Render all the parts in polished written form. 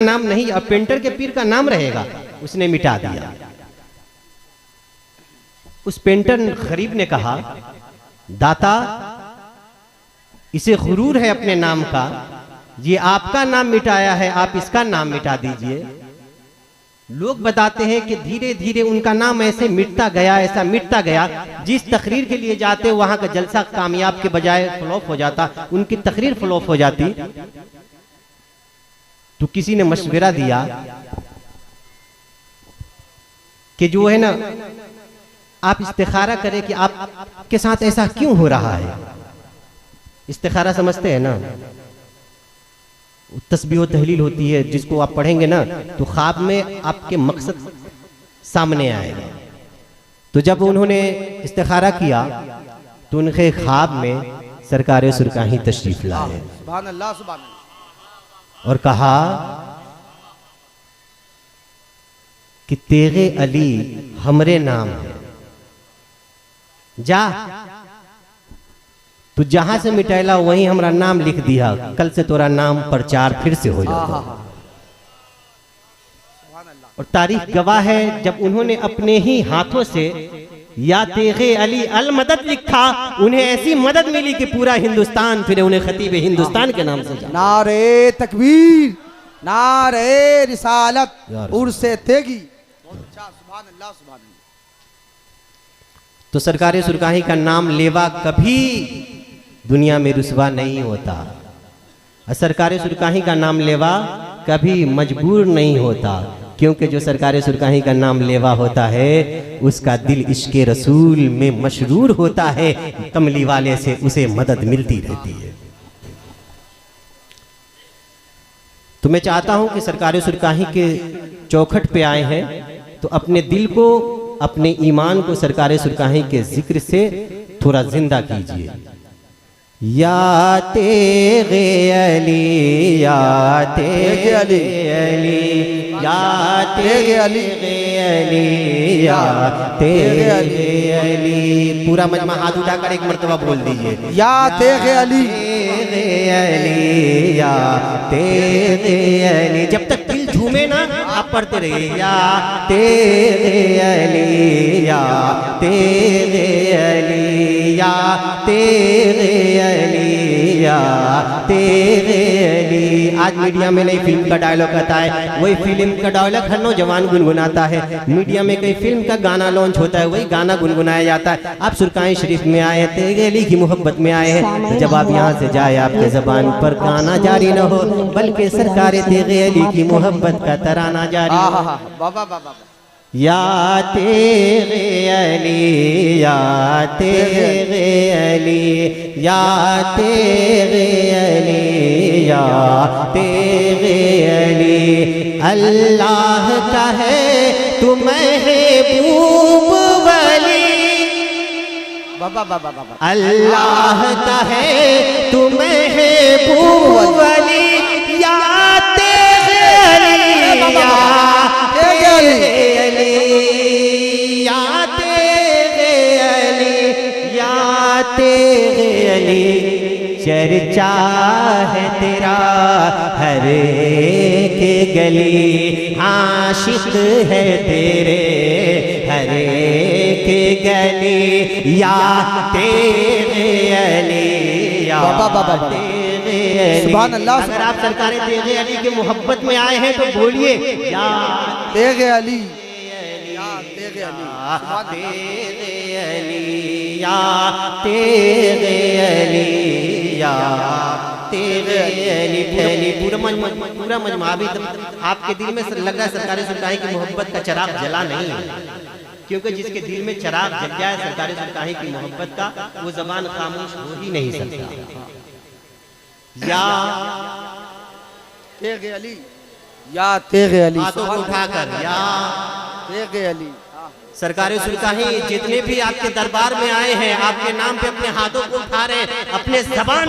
नाम नहीं, अब पेंटर के पीर का नाम रहेगा, उसने मिटा दिया। उस पेंटर गरीब ने कहा, दाता इसे गुरूर है अपने नाम का, ये आपका नाम मिटाया है, आप इसका नाम मिटा दीजिए। लोग बताते हैं कि धीरे धीरे उनका नाम ऐसे मिटता गया, ऐसा मिटता गया, जिस तकरीर के लिए जाते वहां का जलसा कामयाब के बजाय फ्लॉप हो जाता, उनकी तकरीर फ्लॉप हो जाती। तो किसी ने मशवरा दिया कि जो है ना, आप इस्तिखारा करें कि आपके साथ ऐसा क्यों हो रहा है। इस्तिखारा समझते हैं ना, तस्बीह व तहलील होती है, जिसको आप पढ़ेंगे ना तो ख्वाब में आपके मकसद सामने आएगा। तो जब उन्होंने इस्तिखारा किया तो उनके ख्वाब में सरकार सुरकाही तशरीफ लाए और कहा कि तेगे अली हमरे नाम है, जा तू जहां से मिटाइला वहीं हमरा नाम लिख दिया, कल से तोरा नाम प्रचार फिर से हो जाता। और तारीख गवाह है, जब उन्होंने अपने ही हाथों से या तेगे अली अल मदद लिखा, उन्हें ऐसी मदद मिली कि पूरा हिंदुस्तान फिर उन्हें खतीब हिंदुस्तान के नाम से जाना। नारे तकबीर, नारे रिसालत, उर्से तेगी। सुभान अल्लाह, सुभान अल्लाह। तो सरकार सुरकाही का नाम लेवा कभी दुनिया में रुसवा नहीं होता, सरकार सुरकाही का नाम लेवा कभी मजबूर नहीं होता, क्योंकि जो सरकार सुरकाही का नाम लेवा होता है उसका दिल इश्क़े रसूल में मशरूर होता है, कमली वाले से उसे मदद मिलती रहती है। तो मैं चाहता हूं कि सरकार सुरकाही के चौखट पे आए हैं तो अपने दिल को, अपने ईमान को सरकार सुरकाही के जिक्र से थोड़ा जिंदा कीजिए। या तेगे अली, या तेगे अली, या तेगे अली, या तेगे अली। पूरा मजमा हाथ उठाकर एक मर्तबा बोल दीजिए, या तेगे अली, या तेगे अली। जब तक दिल झूमे ना आप पढ़ते रहिए, या तेगे अली, या तेगे अली, या तेगे अली, या तेगे अली। आज मीडिया में नई फिल्म का डायलॉग आता है, वही फिल्म का डायलॉग हर नौजवान गुनगुनाता है। मीडिया में कई फिल्म का गाना लॉन्च होता है, वही गाना गुनगुनाया जाता है। आप सुरकाही शरीफ में आए हैं, तेगे अली की मोहब्बत में आए हैं, तो जब आप यहाँ से जाए आपके जबान पर गाना जारी न हो, बल्कि सरकार तेगे अली की मोहब्बत का तराना जारी हो। या तेगे अली, या तेगे अली, या तेगे अली, या तेगे अली। अल्लाह का है तू महबूब वली, अल्लाह का है तू महबूब वली, या तेगे अली, या तेगे अली, या तेगे अली, या तेगे अली। चर्चा है तेरा हर एक गली, आशिक है तेरे हर एक गली, या तेगे अली, या तेगे अली। सुभान अल्लाह। अगर आप सरकार तेगे अली की मोहब्बत में आए हैं तो बोलिए, या तेगे अली, या तेगे अली, या तेगे अली, या तेगे अली। पूरा मजमा अभी आपके दिल में लग रहा है सरकार सुरकाही की मोहब्बत का चिराग जला नहीं है, क्योंकि जिसके दिल में चिराग जल जाए सरकार सुरकाही की मोहब्बत का, वो जबान खामोश हो ही नहीं सकता। या तेगे अली, या तेगे अली, हाथों को उठाकर, या तेगे अली। सरकार सुरकाही जितने भी आपके दरबार में आए हैं, आपके नाम पे अपने हाथों को उठा रहे हैं, अपने जबान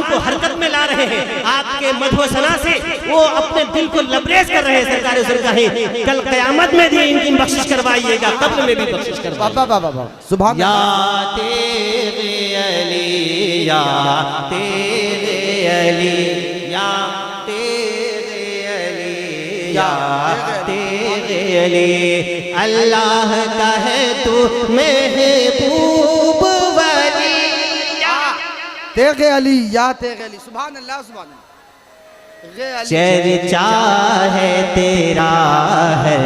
को हरकत में ला रहे हैं, आपके मधु सना से वो अपने दिल को लबरेज कर रहे हैं। सरकार सुरकाही कल क़यामत में भी इनकी बख्शिश करवाइएगा, कब्र में भी बख्शिश करवाइएगा। सुभान। या तेगे अली, या तेगे अली, या तेगे या तेरे अली। अल्लाह का है तू महबूब वली या तेरे अली या तेरे अली। सुभान अल्लाह सुभान अल्लाह। चर्चा है तेरा है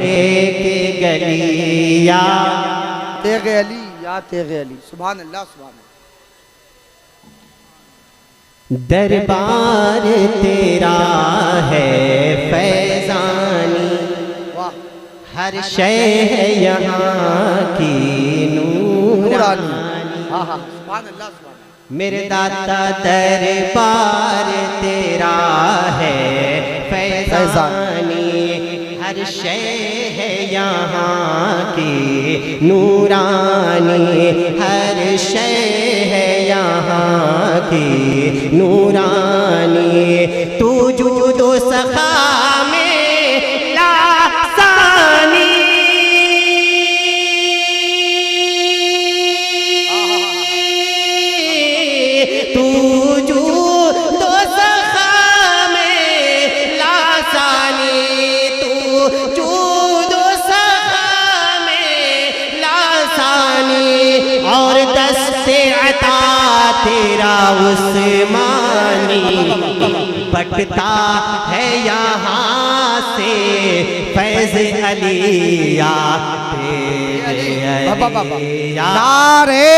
एक गली या तेरे अली या तेरे अली। सुभान अल्लाह सुभान अल्लाह। दरबार तेरा है फैजानी, वाह हर शय है यहाँ की नूरानी। हाँ हाँ सुभान अल्लाह सुभान अल्लाह। मेरे दाता दरबार तेरा है फैजानी, हर शय है यहाँ की नूरानी, हर शय है यहाँ की नूरानी। तू जूदो सखा में लासानी, तू जूदो सखा में लासानी, तू जूदो सखा में लासानी। और दस्ते अता तेरा उस्मानी, बटता है यहाँ से फैज़ अलिया तेरे अलिया। नारे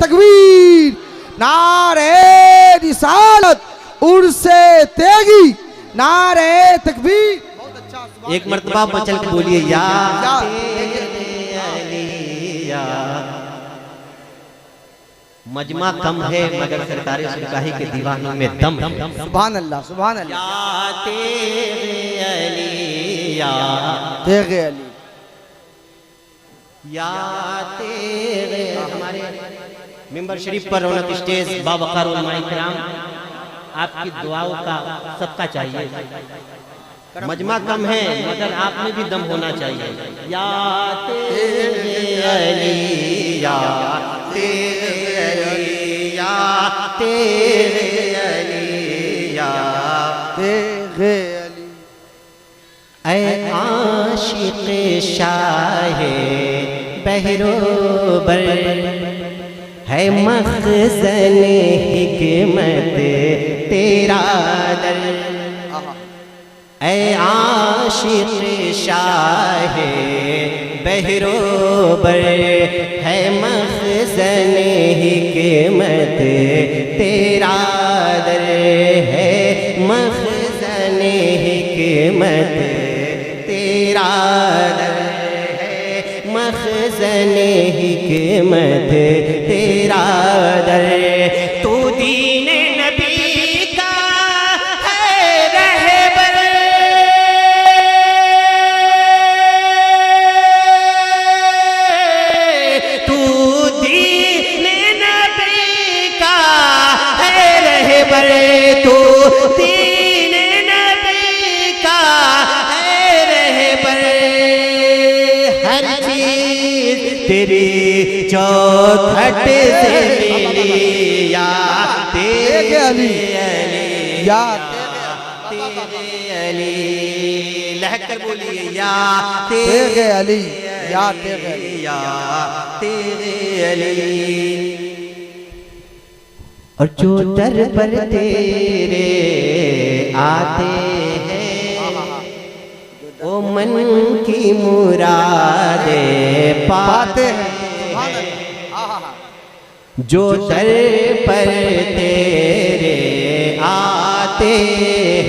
तकबीर, नारे रिसालत, उर्से तेगी, नारे तकबीर। बहुत अच्छा। एक मर्तबा मचल के बोलिए या या तेरे अलिया। मजमा कम है मगर सरकारी सिपाही के दीवानों में दम है। सुभान अल्लाह सुभान अल्लाह। या तेरे अली या तेरे अली या तेरे। हमारे मिंबर शरीफ पर रौनक स्टेज बावकार उलमाए किराम, आपकी दुआओं का सदका चाहिए। मजमा कम है मगर आप में भी दम होना चाहिए। या तेरे अली या तेरे अली या तेरे अली या तेरे अली। ऐ आशिक़ शाहे बहरोबर, है मखज़न हिकमत तेरा दर। ऐ आशिक़ शाहे बहरोबर, है मखज़न हिकमत तेरा दर, है मखज़न हिकमत तेरा दर, है मखज़न हिकमत तेरा दर। तू दीन नबी का है रहबर, तू दीन नबी का है रहबर, तू दीन नबी का है रहबर। हर चीज तेरी चौखट से मिली या तेरे अली या तेरे अली। लहकर बोलिए या तेरे अली या तेरे अली। या तेरे अली। और जो दर पर तेरे आते हैं वो मन की मुरादे पाते हैं। जो दर पर तेरे आते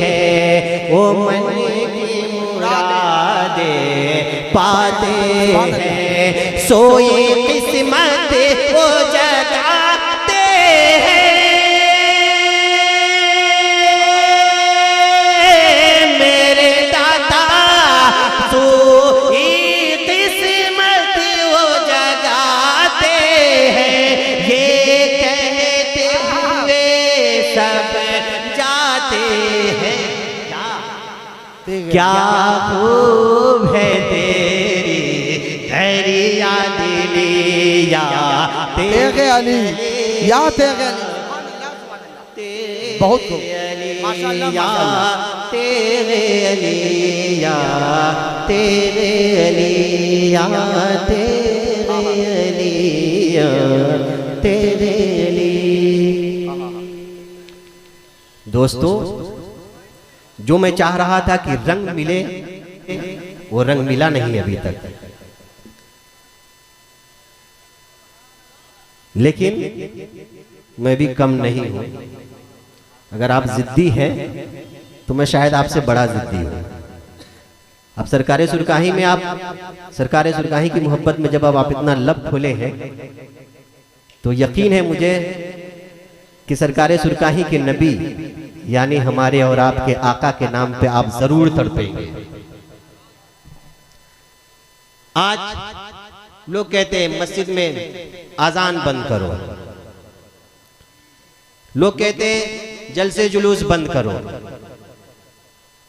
हैं वो मन की मुरादे पाते हैं। सोई किस्मत वो जगाते हैं, मेरे दाता सोई किस्मत वो जगाते हैं। ये कहते हुए सब जाते हैं। क्या खूब है तेरी दरिया दिली या तेरे अली या तेरे अली। बहुत खूब माशाअल्लाह। या तेरे अली या तेरे अली या तेरे अली या तेरे अली। दोस्तों, जो मैं चाह रहा था कि रंग मिले, वो रंग मिला नहीं अभी तक, लेकिन मैं भी कम नहीं हूं। अगर आप जिद्दी हैं तो मैं शायद आपसे बड़ा जिद्दी हूं। अब सरकारे सुरकाही में आप सरकारे सुरकाही की मोहब्बत में जब अब आप इतना लब खोले हैं तो यकीन है मुझे कि सरकारे सुरकाही के नबी यानी हमारे और आपके आका के नाम पे आप जरूर तड़पेंगे। आज लोग कहते हैं मस्जिद में आजान बंद करो, लोग कहते हैं जलसे जुलूस बंद करो,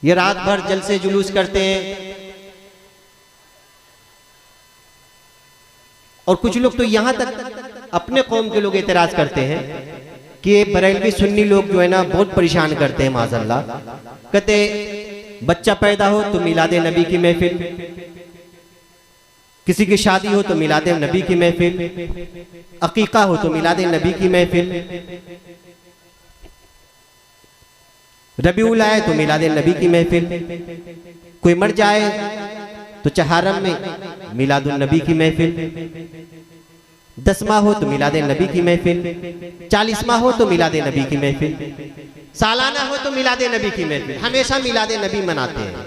ये रात भर जलसे जुलूस करते हैं। और कुछ लोग तो यहां तक अपने कौम के लोग एतराज करते हैं कि ये बरेलवी सुन्नी लोग जो है ना बहुत परेशान करते हैं माज़अल्लाह। कहते बच्चा पैदा हो तो मिलादे नबी की महफिल, किसी की शादी हो तो मिलादे नबी की महफिल, अकीका हो तो मिलादे नबी की महफिल, रबीउल आए तो मिलादे नबी की महफिल, कोई मर जाए तो चहारम में मिलादुन नबी की महफिल, 10वां हो तो मिलादे नबी की महफिल, 40वां हो तो मिलादे नबी की महफिल, सालाना हो तो मिलादे नबी की महफिल, हमेशा मिलादे नबी मनाते हैं।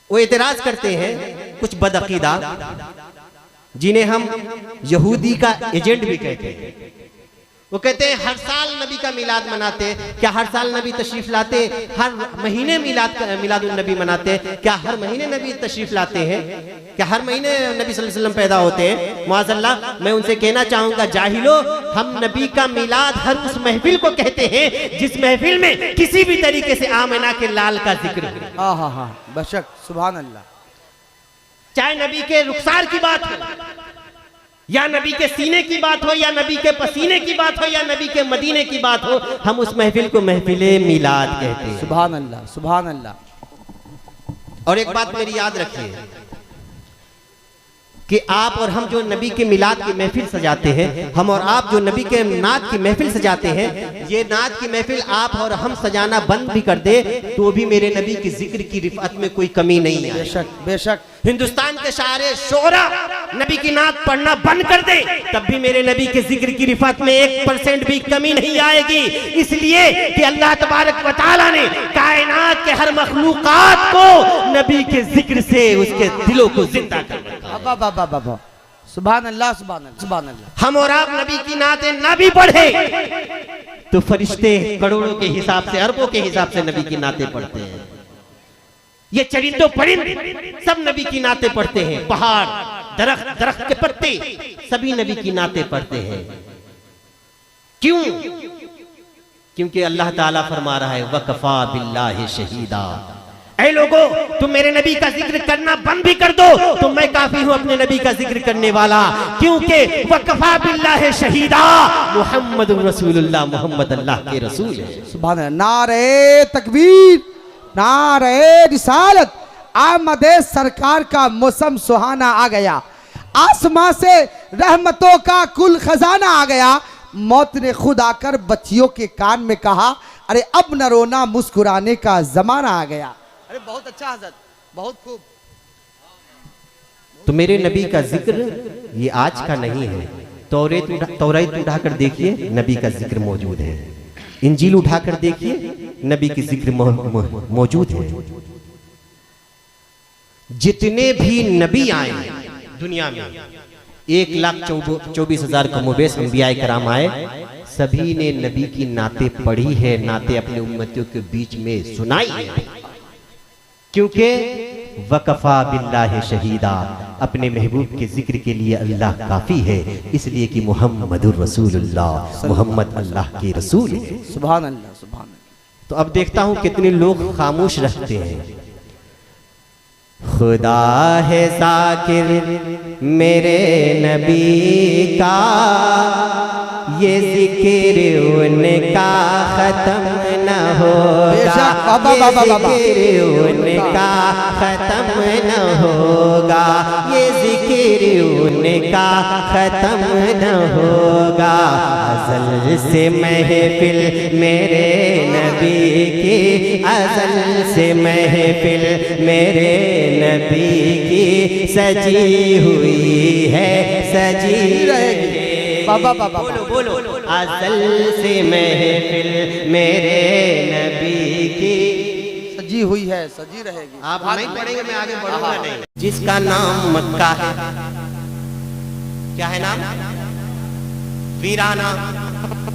वो एतराज करते हैं कुछ बदअकीदा जिन्हें हम यहूदी का एजेंट भी कहते हैं। वो कहते हैं हर साल नबी का मिलाद मनाते, क्या हर साल नबी तशरीफ लाते? हर महीने मिलादुन नबी मनाते, क्या हर महीने नबी तशरीफ लाते हैं? क्या हर महीने नबी सल्लल्लाहु अलैहि वसल्लम पैदा होते हैं? माज़अल्लाह, मैं उनसे कहना चाहूंगा जाहिलो, हम नबी का मिलाद हर उस महफिल को कहते हैं जिस महफिल में किसी भी तरीके से आमिना के लाल का जिक्र हो। हाँ हाँ हाँ, बेशक, सुभान अल्लाह। चाहे नबी के रुखसार की बात हो, या नबी के सीने की बात हो, या नबी के पसीने की बात हो, या नबी के मदीने की बात हो, हम उस महफिल को महफिले मिलाद कहते हैं। सुभान अल्लाह, सुभान अल्लाह। और एक बात मेरी याद रखिए कि आप और हम जो नबी के मिलाद की महफिल सजाते हैं, हम और आप जो नबी के नात की महफिल सजाते हैं, ये नात की महफिल आप और हम सजाना बंद भी कर दे तो भी मेरे नबी के जिक्र की रिफअत में कोई कमी नहीं है। बेशक बेशक। हिंदुस्तान के शायरे शोरा नबी की नात पढ़ना बंद कर दे तब भी मेरे नबी के जिक्र की रिफत में 1% भी कमी नहीं आएगी, इसलिए कि अल्लाह तबारक व तआला ने कायनात के हर मखलूकात को नबी के जिक्र से उसके दिलों को जिंदा कर रखा। सुभान अल्लाह, सुभान अल्लाह, सुभान अल्लाह। हम और आप नबी की नाते ना भी पढ़े तो फरिश्ते करोड़ों के हिसाब से, अरबों के हिसाब से नबी की नाते पढ़ते हैं। ये चरिंदो परिंद सब नबी की नाते पढ़ते हैं, पहाड़, दरख्त, दरख्त के पत्ते सभी नबी की नाते पढ़ते हैं। क्यों? क्योंकि अल्लाह ताला फरमा रहा है वकफा बिल्लाहि शहीदा। ऐ लोगों, तुम मेरे नबी का जिक्र करना बंद भी कर दो तो मैं काफी हूं अपने नबी का जिक्र करने वाला, क्योंकि वकफा बिल्लाहि शहीदा, मुहम्मद रसूलुल्लाह, मोहम्मद अल्लाह के रसूल है। सुभान अल्लाह। नारे तकबीर, नारे रिसालत। आमदे सरकार का मौसम सुहाना आ गया, आसमां से रहमतों का कुल खजाना आ गया। मौत ने खुद आकर बच्चियों के कान में कहा, अरे अब न रोना, मुस्कुराने का जमाना आ गया। अरे बहुत अच्छा हज़रत, बहुत खूब। तो मेरे नबी का जिक्र ये आज का नहीं है। तौरात उठाकर देखिए, नबी का जिक्र मौजूद है। इंजील उठाकर देखिए, नबी की जिक्र मौजूद है। जितने भी नबी आए दुनिया में, 1,24,000 कमोबेश अंबियाए कराम आए, सभी ने नबी की नाते पढ़ी है, नाते अपने उम्मतियों के बीच में सुनाई है। क्योंकि वकफा बिल्लाहि शहीदा, अपने महबूब के जिक्र के लिए अल्लाह काफी है, इसलिए कि मुहम्मदुर रसूलुल्लाह, मोहम्मद अल्लाह के रसूल है। सुभान अल्लाह, सुभान अल्लाह। तो अब देखता हूं कितने लोग खामोश रहते हैं। खुदा है ज़ाकिर मेरे नबी का, ये जिक्र उनका ख़त्म न होगा, ये जिक्र उनका ख़त्म न होगा, ये जिक्र उनका ख़त्म न होगा। अज़ल से महफिल मेरे नबी की, अज़ल से महफिल मेरे नबी की सजी हुई है, सजी रहेगी। बाबा बाबा बोलो बोलो, अज़ल से महफिल मेरे नबी की सजी हुई है, सजी रहेगी। आप नहीं पढ़ेंगे, मैं आगे बढ़ूंगा नहीं। जिसका नाम मक्का है, क्या है नाम? वीराना,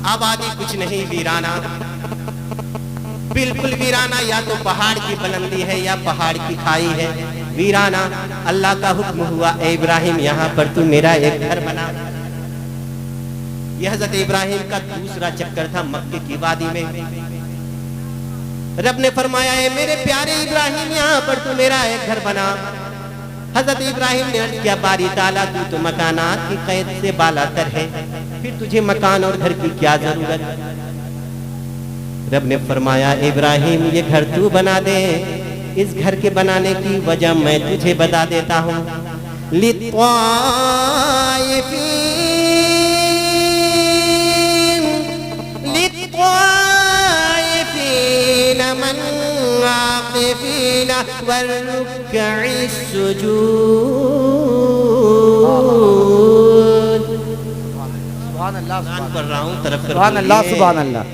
आबादी कुछ नहीं, वीराना, बिल्कुल वीराना। या तो पहाड़ की बुलंदी है या पहाड़ की खाई है, वीराना। अल्लाह का हुक्म हुआ, ए इब्राहिम यहाँ पर तू मेरा एक घर बना। यह हज़रत इब्राहिम का दूसरा चक्कर था मक्के की वादी में। रब ने फरमाया, है मेरे प्यारे इब्राहिम यहाँ पर तू मेरा एक घर बना। हज़रत इब्राहिम ने अर्ज़ किया, बारी ताला तू तो मकानात की कैद से बालातर है, फिर तुझे मकान और घर की क्या जरूरत? रब ने फरमाया, इब्राहिम ये घर तू बना दे। इस घर के बनाने की वजह मैं तुझे बता देता हूँ। सुभान अल्लाह, पढ़ रहा हूँ तरफ सुभान अल्लाह, सुभान अल्लाह।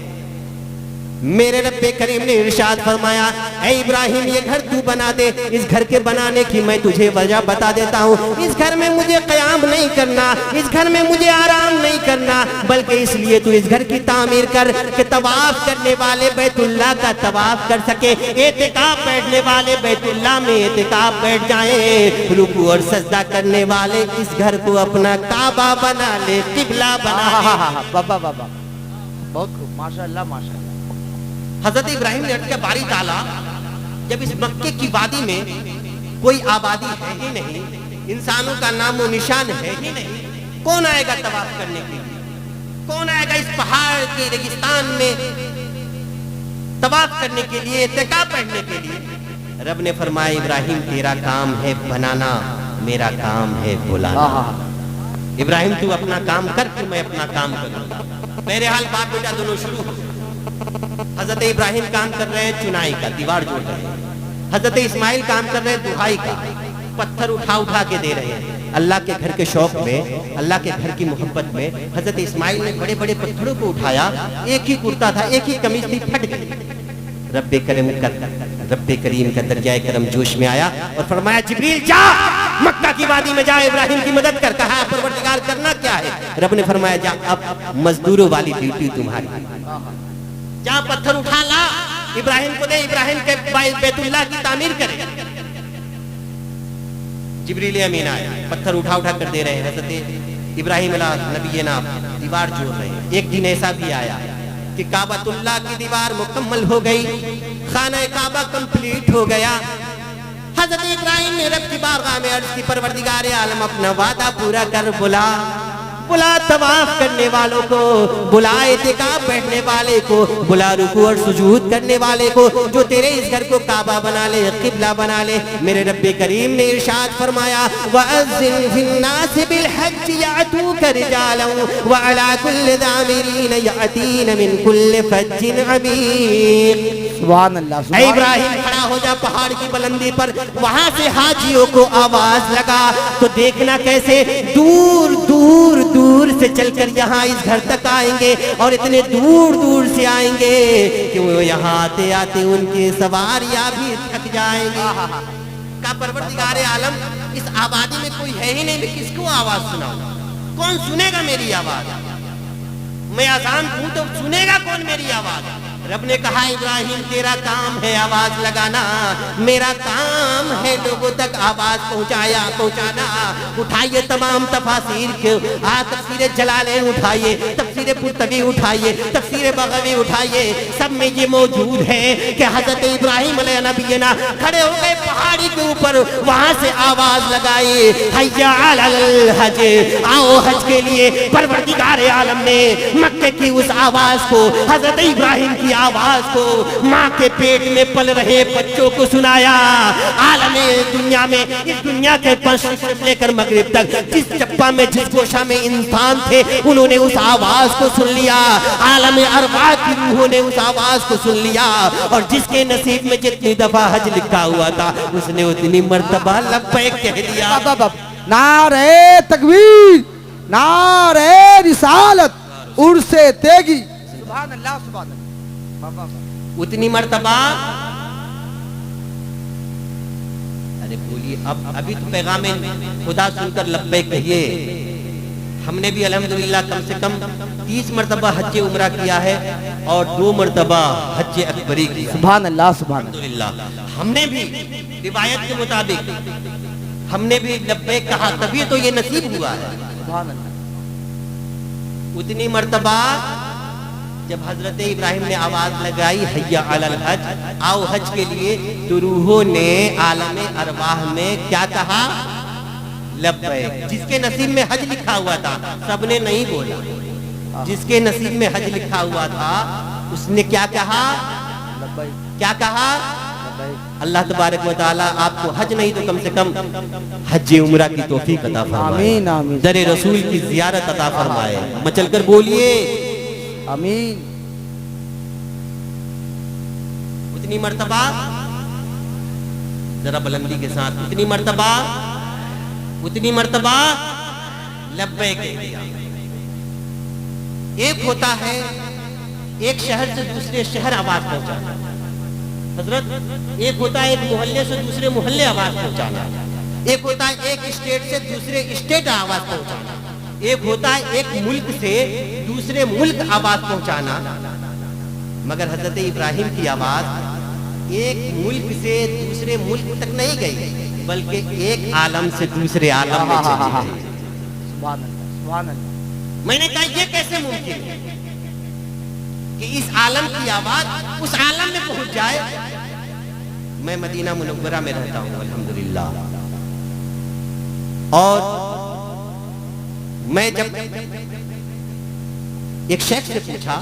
मेरे रब्बे करीम ने इरशाद फरमाया, ऐ इब्राहिम ये घर तू बना दे। इस घर के बनाने की मैं तुझे वजह बता देता हूँ। इस घर में मुझे क़याम नहीं करना, इस घर में मुझे आराम नहीं करना, बल्कि इसलिए तू इस घर की तामीर कर कि तवाफ करने वाले बैतुल्लाह का तवाफ कर सके, एतिकाफ बैठने वाले बैतुल्लाह में एतिकाफ बैठ जाएं, रुकू और सजदा करने वाले इस घर को अपना काबा बना ले, किबला बना ले। बाबा बाबा बहुत खूब, माशाअल्लाह माशाअल्लाह। हजरत इब्राहिम ने अर्ज़, बारी ताला जब इस मक्के की वादी में कोई आबादी है ही नहीं, इंसानों का नामो निशान है ही नहीं, कौन आएगा तवाफ करने के लिए? कौन आएगा इस पहाड़ के रेगिस्तान में तवाफ करने के लिए, इत्तिकाफ पढ़ने के लिए? रब ने फरमाया, इब्राहिम तेरा काम है बनाना, मेरा काम है बुलाना। इब्राहिम तू अपना काम कर, फिर मैं अपना काम करूँ। मेरे हाल बाप बेटा दोनों शुरू हो। हजरत इब्राहिम काम कर रहे हैं चुनाई का, दीवार जोड़ रहे हैं। हजरत इस्माइल काम कर रहे हैं दुहाई का, पत्थर उठा उठा के दे रहे हैं। अल्लाह के घर के शौक में, अल्लाह के घर की मोहब्बत में हजरत इस्माइल ने बड़े बड़े पत्थरों को उठाया। एक ही कुर्ता था, एक ही कमीज थी, फट गई। रब्बे करीम का दर्जा करम जोश में आया और फरमाया, जिब्रील जा मक्का की वादी में जा, इब्राहिम की मदद कर। कहा, परवरदिगार करना क्या है? रब ने फरमाया, जा अब मजदूरों वाली ड्यूटी तुम्हारी, जा पत्थर उठा ला, इब्राहिम को दे, इब्राहिम के बैतुल्लाह की तामीर करे। जिब्रील अमीन आए, पत्थर उठा उठा कर दे रहे हैं। हज़रत इब्राहिम नबी ना दीवार जोड़ रहे हैं। एक दिन ऐसा भी आया कि काबतुल्लाह की दीवार मुकम्मल हो गई, खाना काबा कंप्लीट हो गया। हज़रत इब्राहिम ने रब की बारगाह में अर्ज़ की, परवरदिगार आलम अपना वादा पूरा कर, बुला तवाफ करने वालों को, बुला इत्तिकाफ बैठने वाले को, बुला रुकू और सुजूद करने वाले को, जो तेरे इस घर को काबा बना ले, किबला बना ले। मेरे रब्बे करीम ने इरशाद फरमाया, वअज़्ज़िन फिन्नास बिलहज्ज यातूक रिजालन व अला कुल्लि ज़ामिरीन यातीन मिन कुल्लि फज्जिन अमीक़। सुभान अल्लाह। इब्राहिम खड़ा हो जा पहाड़ की बुलंदी पर, वहां से हाजियों को आवाज लगा तो देखना कैसे दूर दूर दूर से चलकर यहाँ इस घर तक आएंगे, और इतने दूर दूर से आएंगे कि वो यहाँ आते आते उनके सवारियां भी थक जाएंगे। का परवरदिगार आलम, इस आबादी में कोई है ही नहीं, मैं किसको आवाज सुनाऊं? कौन सुनेगा मेरी आवाज? मैं अजान दूं तो सुनेगा कौन मेरी आवाज? रब ने कहा, इब्राहिम तेरा काम है आवाज लगाना, मेरा काम है लोगों तक आवाज पहुंचाना। उठाइए तमाम तफासीर के, तफसीर जलालैन उठाइए, तफसीर तफसीर पुर्तगी उठाइए, तफसीर बगवी उठाइए, सब में ये मौजूद है कि हजरत इब्राहिम अलैहिस्सलाम खड़े हो गए पहाड़ी के ऊपर, वहां से आवाज लगाई, हैया अलल हज, आओ हज के लिए। परवरदिगार आलम ने मक्के की उस आवाज को, हजरत इब्राहिम की आवाज को माँ के पेट में पल रहे बच्चों को सुनाया। आलम दुनिया में, इस दुनिया के मशरिक से लेकर मगरिब तक जिस चप्पा में, जिस गोशा में इंसान थे, उन्होंने उस आवाज को सुन लिया। आलम अरवाह की रूहों ने उस आवाज को सुन लिया, और जिसके नसीब में जितनी दफा हज लिखा हुआ था उसने उतनी मर्तबा लब्बैक कह दिया। नारे तकबीर, नारे रिसालत, उर्से तेगी, सुभान अल्लाह, सुभान अल्लाह। उतनी मर्तबा, अरे बोलिए, अब अभी तो पैगाम खुदा सुनकर लब्बैक कहिए। हमने भी अल्हम्दुलिल्लाह कम से कम 30 मर्तबा हज उम्रा किया है और 2 मर्तबा हज अकबरी किया। सुभान अल्लाह, सुभान अल्हम्दुलिल्लाह। हमने भी रिवायत के मुताबिक हमने भी लब्बैक कहा, तभी तो ये नसीब हुआ है। सुभान अल्लाह। उतनी मर्तबा जब हजरत इब्राहिम ने आवाज लगाई, हैया अलल हज, आओ हज के लिए, तो रूहों ने आलम अरवाह में क्या कहा? लब्बैक। जिसके नसीब में हज लिखा हुआ था सबने नहीं बोला, जिसके नसीब में हज लिखा हुआ था उसने क्या कहा? क्या कहा? अल्लाह तबारक व तआला आपको हज नहीं तो कम से कम हज उम्रा की तौफीक अता फरमाए। आमीन, आमीन। दरे रसूल की ज़ियारत अता फरमाए। मचल कर बोलिए आमीन। उतनी मर्तबा, जरा बुलंदी के साथ, उतनी मर्तबा, उतनी मर्तबा लब्बैक कह दिया। एक होता है एक शहर से दूसरे शहर आवाज पहुंचाना, हजरत, एक होता है एक मोहल्ले से दूसरे मोहल्ले आवाज पहुंचाना, एक होता है एक स्टेट से दूसरे स्टेट आवाज पहुंचाना, एक होता है एक मुल्क से दूसरे मुल्क आवाज पहुंचाना। मगर हजरत इब्राहिम की आवाज एक मुल्क से दूसरे मुल्क तक नहीं गई, बल्कि एक आलम से दूसरे आलम में चली गई। सुभान अल्लाह, सुभान अल्लाह। मैंने कहा ये कैसे मुमकिन है कि इस आलम की आवाज उस आलम में पहुंच जाए। मैं मदीना मुनव्वरा में रहता हूं अल्हम्दुलिल्लाह, और मैं जब एक शेख से पूछा,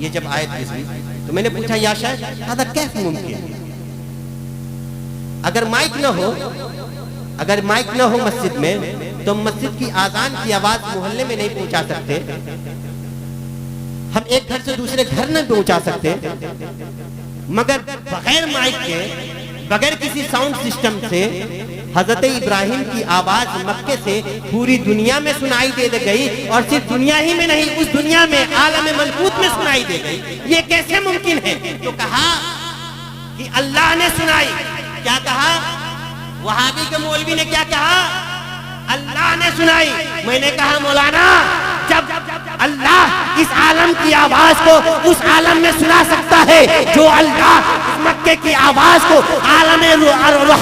ये जब आयत गुजरी तो मैंने पूछा, या शेख हादा कैसे मुमकिन? अगर माइक न हो, अगर माइक न हो मस्जिद में, तो मस्जिद की आजान की आवाज मोहल्ले में नहीं पहुंचा सकते, हम एक घर से दूसरे घर नहीं पहुंचा सकते, मगर बगैर माइक के, बगैर किसी साउंड सिस्टम से हजरत इब्राहिम की आवाज मक्के से पूरी दुनिया में सुनाई दे गई, और सिर्फ दुनिया ही में नहीं, उस दुनिया में आलम मलकूत में सुनाई दे गई। ये कैसे मुमकिन है? तो कहा कि अल्लाह ने सुनाई। क्या कहा? वहाबी के मौलवी ने क्या कहा? अल्लाह ने सुनाई। मैंने कहा मौलाना, जब अल्लाह इस आलम की आवाज को उस आलम में सुना सकता है, जो अल्लाह मक्के की आवाज को आलम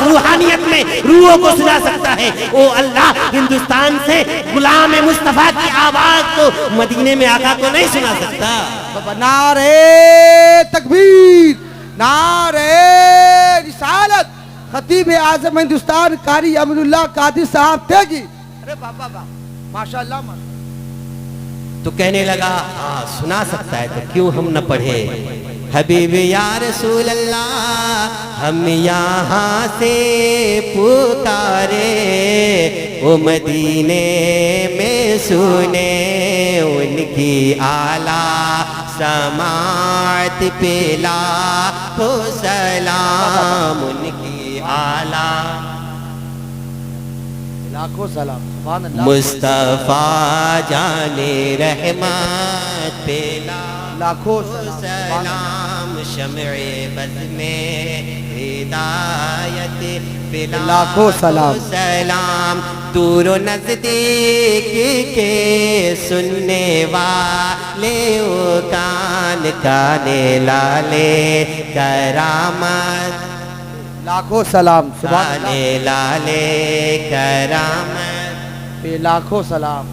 रूहानियत में रूहों को सुना सकता है, वो अल्लाह हिंदुस्तान से गुलाम मुस्तफा की आवाज को मदीने में आका को नहीं सुना सकता। नारे तकबीर, नारे रिसालत। खतीब आजम हिंदुस्तान कारी अमरुल्लाह कादिर साहब थे जी। अरे बाबा बा, माशाअल्लाह, माशाअल्लाह। तो कहने लगा, हाँ सुना सकता है तो क्यों हम न पढ़े? हबीब या रसूल अल्लाह हम यहाँ से पुकारे, ओ मदीने में सुने उनकी आला समात पे लाखों सलाम, उनकी आला लाखों सलाम। सुभान अल्लाह। मुस्तफा जाने रहमत पे लाखों सलाम, शम्ए बज़ में हिदायत पे लाखों सलाम। सलाम, दूर व नज़दीक के सुनने वाले ओ कान काने लाले करामत, लाखों सलाम। सुभान अल्लाह। लाले करामत पे लाखों सलाम।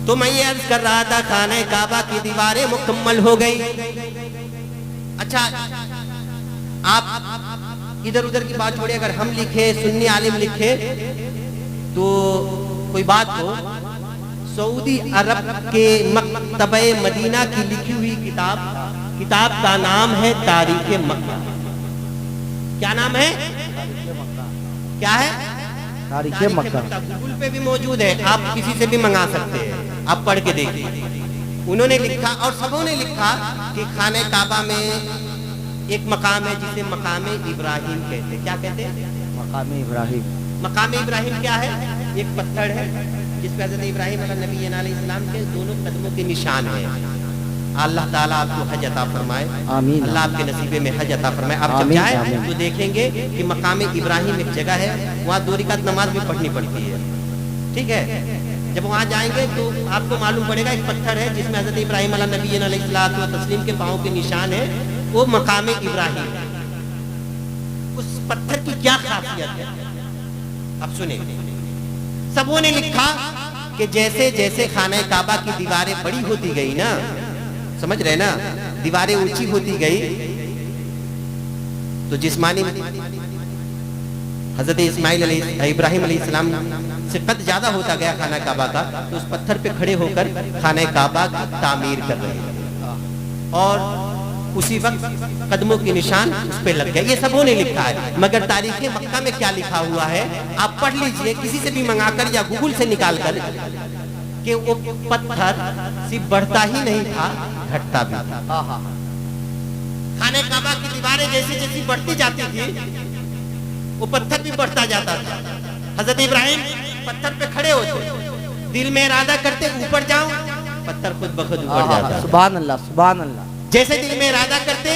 तो मैं ये अर्ज कर रहा था खाने काबा की दीवारें मुकम्मल हो गई। अच्छा, आप इधर उधर की बात छोड़िए, अगर हम लिखे, सुन्नी आलिम लिखे तो कोई बात हो, सऊदी अरब के मकतबे मदीना की लिखी हुई किताब का नाम है तारीख मक्का। क्या नाम है? क्या है? तारीख मक्का। गूगल पे भी मौजूद है, आप किसी से भी मंगा सकते हैं, आप पढ़ के देखिए। उन्होंने लिखा और सबों ने लिखा कि खाने काबा में एक मकाम है जिसे मकाम इब्राहिम कहते हैं। क्या कहते हैं? मकाम इब्राहिम। मकाम इब्राहिम क्या है? एक पत्थर है जिस पर हज़रत इब्राहिम नबी अलैहिस्सलाम के दोनों कदमों के निशान हैं। अल्लाह ताला आपको हज अता फरमाए, आमीन। अल्लाह आपके नसीबे में हज अता फरमाए। आप जब जाए तो देखेंगे कि मकाम इब्राहिम एक जगह है, वहाँ 2 रकात नमाज भी पढ़नी पड़ती है। ठीक है, जब वहाँ जाएंगे तो आपको मालूम पड़ेगा एक पत्थर है जिसमें हज़रत इब्राहिम नबी अलैहिस्सलातु व तस्लीम के पाँव के निशान है, वो मकाम इब्राहिम। उस पत्थर की क्या खासियत है अब सुने। सबों ने लिखा कि जैसे जैसे खाने काबा की दीवारें बड़ी होती गई ना, समझ रहे ना, दीवारें ऊंची होती गई तो जिस्मानी हजरत इब्राहिम अलैहिस्सलाम से कद ज्यादा होता गया खाना काबा का, तो उस पत्थर पे खड़े होकर खाने काबा की तामीर कर रहे हैं और उसी वक्त कदमों के निशान उस पे लग गए। ये सबों ने लिखा है, मगर तारीख मक्का में क्या लिखा हुआ है आप पढ़ लीजिए, किसी से भी मंगाकर या गूगल से निकाल कर, कि वो पत्थर सिर्फ बढ़ता ही नहीं था, घटता भी था। खाने काबा की दीवारें जैसी जैसी बढ़ती जाती थी, वो पत्थर भी बढ़ता जाता था। हजरत इब्राहिम पत्थर पे खड़े होते, दिल में इरादा करते ऊपर जाऊं, पत्थर खुद ब खुद ऊपर जाता। सुभान अल्लाह, सुभान अल्लाह। जैसे दिल में इरादा करते,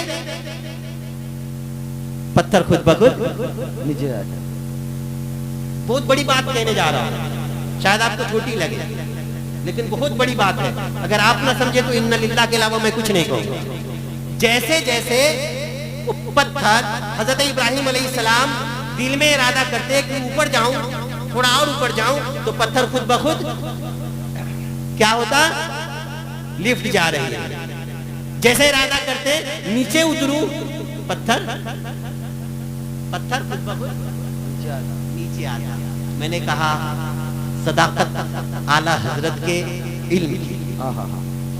पत्थर खुद ब खुद नीचे आ जाए। बहुत बड़ी बात कहने जा रहा हूं, शायद आपको छोटी लगे लेकिन बहुत बड़ी बात है। अगर आप ना समझे तो इन्ना लिल्लाह के अलावा मैं कुछ नहीं कहूंगा। जैसे जैसे पत्थर हजरत इब्राहिम अलैहिस्सलाम दिल में इरादा करते कि ऊपर जाऊं, थोड़ा और ऊपर जाऊं, तो पत्थर खुद ब खुद क्या होता? लिफ्ट जा रही है। जैसे इरादा करते नीचे उतरूं, पत्थर खुद ब खुद नीचे आता। मैंने कहा सदाकत आला हजरत के इल्म की।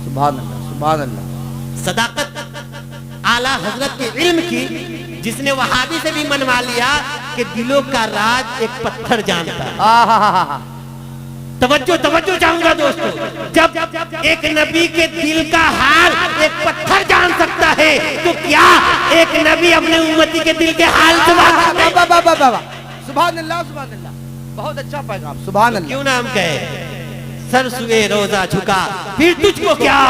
सुभान अल्लाह, सुभान अल्लाह। सदाकत आला हजरत के इल्म की, जिसने वहाबी से भी मनवा लिया कि दिलों का राज एक पत्थर जानता है। तवज्जो तवज्जो चाहूंगा दोस्तों, जब एक नबी के दिल का हाल एक पत्थर जान सकता है तो क्या एक नबी अपने उम्मती के दिल के हाल से वाकिफ है? सुभान अल्लाह, सुभान अल्लाह। बहुत अच्छा पैगाम, सुभान अल्लाह। क्यों ना हम कहे सर सुए रोजा झुका फिर तुझको क्या,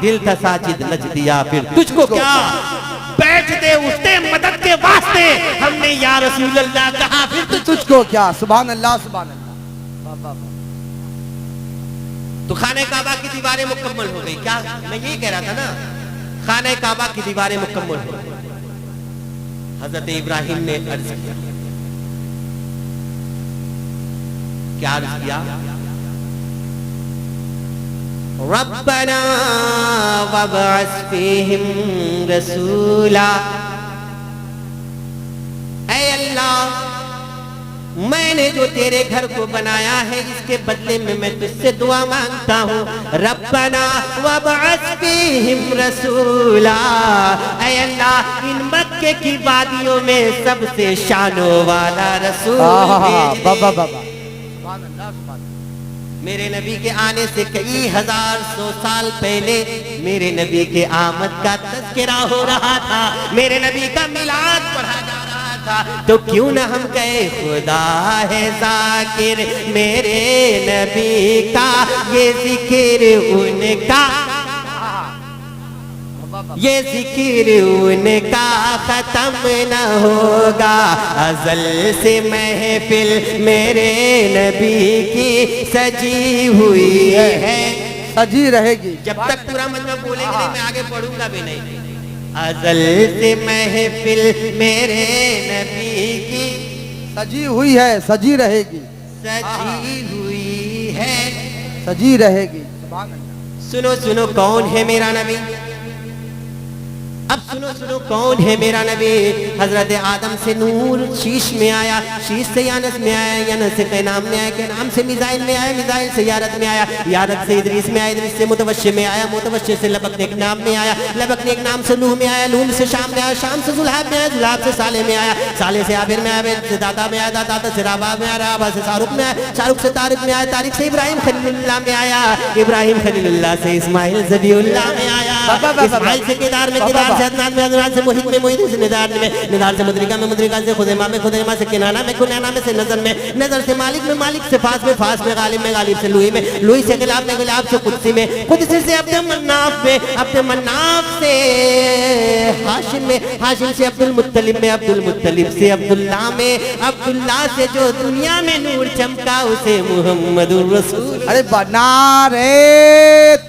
दिल था साजिद नच दिया फिर तुझको क्या, बैठते उठते मदद के वास्ते हमने या रसूल अल्लाह कहा फिर तुझको क्या। सुभान अल्लाह, सुभान अल्लाह। तो खाने काबा की दीवारें मुकम्मल हो गई। क्या मैं यही कह रहा था ना, खाने काबा की दीवारें मुकम्मल हो गई। हजरत इब्राहिम ने अर्ज किया, क्या अर्ज किया? रब्बना वबअस फीहिम रसूला, ऐ अल्लाह मैंने जो तेरे घर को बनाया है इसके बदले में मैं तुझसे दुआ मांगता हूँ। रब्बना वबअस फीहिम रसूला, ऐ अल्लाह इन मक्के की वादियों में सबसे शानो वाला रसूल भेज दे। मेरे नबी के आने से कई हजार सौ साल पहले मेरे नबी के आमद का तज़किरा हो रहा था, मेरे नबी का मिलाद पढ़ा जा रहा था, तो क्यों ना हम कहे खुदा है ज़ाकिर मेरे नबी का, ये जिक्र उनका, ये जिक्र उनका खत्म न होगा, अज़ल से महफिल मेरे नबी की सजी हुई है, सजी रहेगी जब तक पूरा मजमा बोलेंगे नहीं मैं आगे पढ़ूंगा भी नहीं। अज़ल से महफिल मेरे नबी की सजी हुई है, सजी रहेगी, सजी हुई है, सजी रहेगी। सुनो सुनो कौन है मेरा नबी, अब सुनो सुनो कौन है मेरा नबी। हजरत आदम से नूर शीश में आया, शीश से यानस में आया, यानस से कैनाम में आया, कैनाम से मिजाइल में आया, मिजाइल से यारत में आया, यारत से इदरीस में आया, इदरीस से मुतवश्शि में आया, मुतवश्शि से लबकनेक नाम में आया, लबकनेक नाम से नूह में आया, नूह से शाम में आया, शाम से जुल्हाब में आया, जुल्हाब से साले में आया, साले से आबिर में आया, आबिर से दादा में आया, दादा से राबा में आया, राबा से शाहरुख में आया, शाहरुख से तारिक में आया, तारिक से इब्राहिम खलीलुल्लाह में आया, इब्राहिम खलीलुल्लाह से इस्माइल ज़बीउल्लाह में आया, इस्माइल से केदार में, केदार से अदनान में, अदनान से मोहित में, मोहित से निदार में, निदार से मुद्रिका में, मुद्रिका से खुदैमा में, खुदैमा से किनाना में, कुनैना में से नजर में, नजर से मालिक में, मालिक से फास में, फास में गालिब में, गालिब से लुई में, लुई से गिलाब में, गिलाब से कुदसी में, कुदसी से अब्दुल मन्नाफ में, अब्दुल मन्नाफ से हाशिम में, हाशिम से अब्दुल मुत्तलिब में, अब्दुल मुत्तलिब से अब्दुल्ला में, अब्दुल्ला से जो दुनिया में नूर चमका उसे मुहम्मदुर रसूल। अरे नारे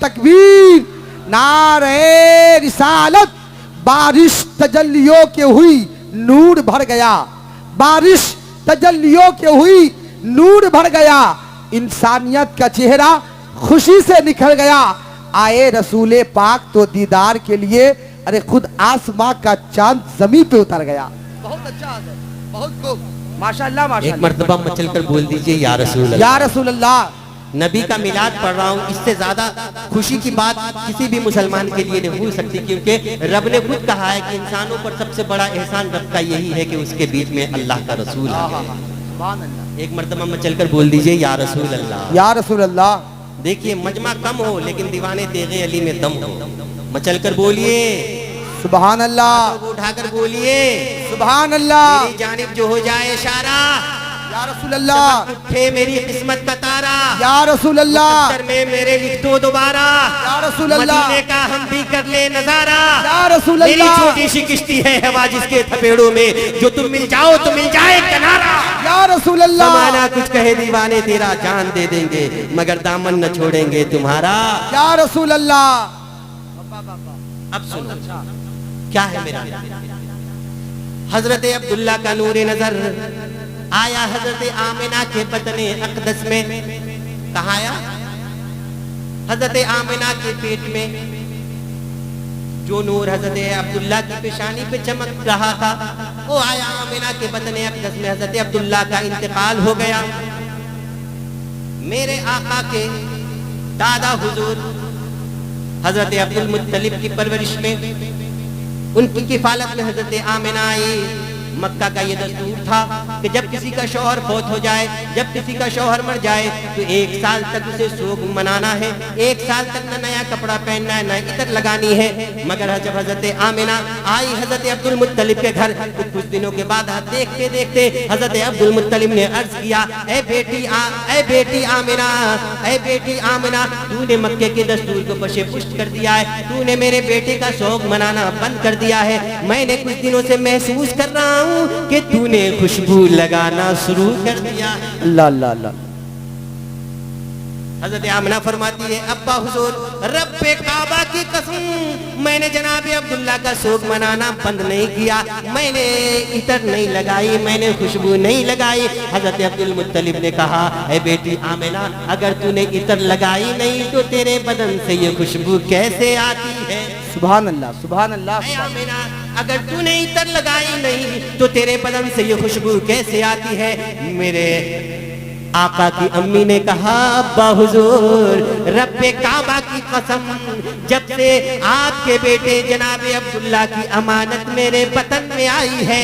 तकबीर, नारे रिसालत। बारिश तजल्लियों के हुई नूर भर गया, बारिश तजल्लियों के हुई नूर भर गया, इंसानियत का चेहरा खुशी से निखर गया। आए रसूले पाक तो दीदार के लिए, अरे खुद आसमां का चांद जमीन पे उतर गया। बहुत अच्छा है, बहुत खूब, माशाअल्लाह माशाअल्लाह। एक मर्तबा मचल कर बोल दीजिए या रसूल अल्लाह। या रसूल अल्लाह। नबी का मिलाद पढ़ रहा हूँ, इससे ज्यादा खुशी की बात किसी भी मुसलमान के लिए नहीं हो सकती, क्योंकि रब ने खुद कहा है कि इंसानों पर सबसे बड़ा एहसान रब का यही है कि उसके बीच में अल्लाह का रसूल है। एक मर्तबा में चलकर बोल दीजिए या रसूल अल्लाह। या रसूल अल्लाह। देखिए मजमा कम हो लेकिन दीवाने तेगे अली में दम हो। मचल कर बोलिए सुभान अल्लाह, उठाकर बोलिए सुभान अल्लाह। मेरी जानिब जो हो जाए इशारा, या रसूल अल्लाह। उठे मेरी किस्मत का तारा, या रसूल अल्लाह। में मेरे लिख दो दोबारा, या रसूल अल्लाह। मदीने का हम भी कर ले नजारा। या रसूल मेरी अल्लाह। छोटी सी किश्ती है हवा जिसके थपेड़ों में, जो तुम मिल जाओ तो मिल जाए किनारा। या रसूल अल्लाह। जमाना कुछ कहे दीवाने तेरा जान दे देंगे, मगर दामन न छोड़ेंगे तुम्हारा। या रसूल अल्लाह। अब सुनो क्या है मेरा। हजरत अब्दुल्ला का नूरे नजर आया हजरत आमिना के बदने अक़दस में। कहाँ आया? हजरत आमिना के पेट में। जो नूर हजरत अब्दुल्ला की पेशानी पे चमक रहा था वो आया आमिना के बदने अक़दस में। हजरत अब्दुल्ला का इंतकाल हो गया। मेरे आका के दादा हुजूर हजरत अब्दुल मुत्तलिब की परवरिश में, उनकी किफालत में हजरत आमिना आई। मक्का का ये दस्तूर था कि जब किसी का शौहर फौत हो जाए, जब किसी का शौहर मर जाए तो 1 साल तक उसे सोग मनाना है। 1 साल तक न नया कपड़ा पहनना है, न इतर लगानी है। मगर जब हजरत आमिना आई हजरत अब्दुल मुत्तलिब के घर, तो कुछ दिनों के बाद देखते देखते हजरत अब्दुल मुत्तलिब ने अर्ज किया, ए बेटी आमिना, ए बेटी आमिना, तूने मक्के के दस्तूर को पशे पुष्ट कर दिया है, तूने मेरे बेटे का शौक मनाना बंद कर दिया है। मैंने कुछ दिनों से महसूस कर रहा हूँ कि तूने खुशबू लगाना शुरू कर दिया। अल्लाह अल्लाह अल्लाह। हजरत आमिना फरमाती है, अब्बा हुजूर, रब्बे काबा की कसम, मैंने जनाब अब्दुल्ला का शौक मनाना बंद नहीं किया, मैंने इतर नहीं लगाई, मैंने खुशबू नहीं लगाई। हजरत अब्दुल मुत्तलिब ने कहा, ए बेटी आमिना, अगर तूने इतर लगाई नहीं तो तेरे बदन से ये खुशबू कैसे आती है? सुभान अल्लाह, सुभान अल्लाह। आमिना, अगर तूने इतर लगाई नहीं तो तेरे बदन से ये खुशबू कैसे आती है? मेरे आका की अम्मी ने कहा, अब्बा हुजूर, रब्बे काबा की कसम, जब से आपके बेटे जनाब अब्दुल्ला की अमानत मेरे बदन में आई है,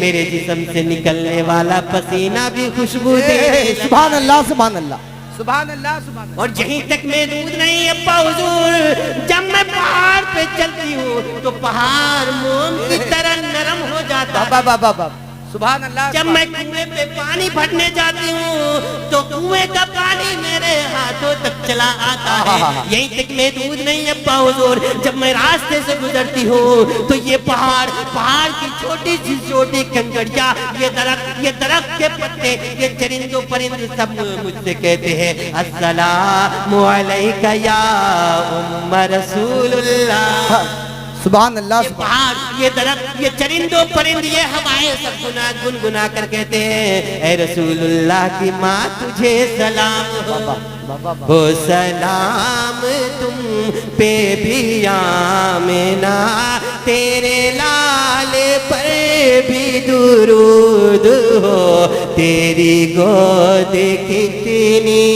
मेरे जिस्म से निकलने वाला पसीना भी खुशबू दे। सुभान अल्लाह, सुभान अल्लाह, सुभान अल्लाह, सुभान। और जहीं तक मैं दूध नहीं अब्बा हुजूर, जब मैं पहाड़ पे चलती हूँ तो पहाड़ मोम की तरह नरम हो जाता है। बाबा सुभान अल्लाह। जब मैं कुएं पे पानी भरने जाती हूँ तो कुएं का पानी मेरे हाथों तक चला आता है। यहीं तक मैं दूध नहीं अब्बा हुजूर, जब मैं रास्ते से गुजरती हूँ तो ये पहाड़ की छोटी सी छोटी कंकड़ियाँ, ये दरख्त के पत्ते, ये चरिंदों परिंदे सब मुझसे कहते हैं, अस्सलामु अलैका या उम्म रसूलुल्लाह। सुभान अल्लाह। पहाड़, ये दरख्त, ये चरिंदों परिंद, ये हवाएं सब गुनगुना कर कहते हैं, ए रसूलुल्लाह की माँ तुझे सलाम हो। हो सलाम तुम पे भी आमिना, तेरे लाल पर भी दुरूद हो, तेरी गोद कितनी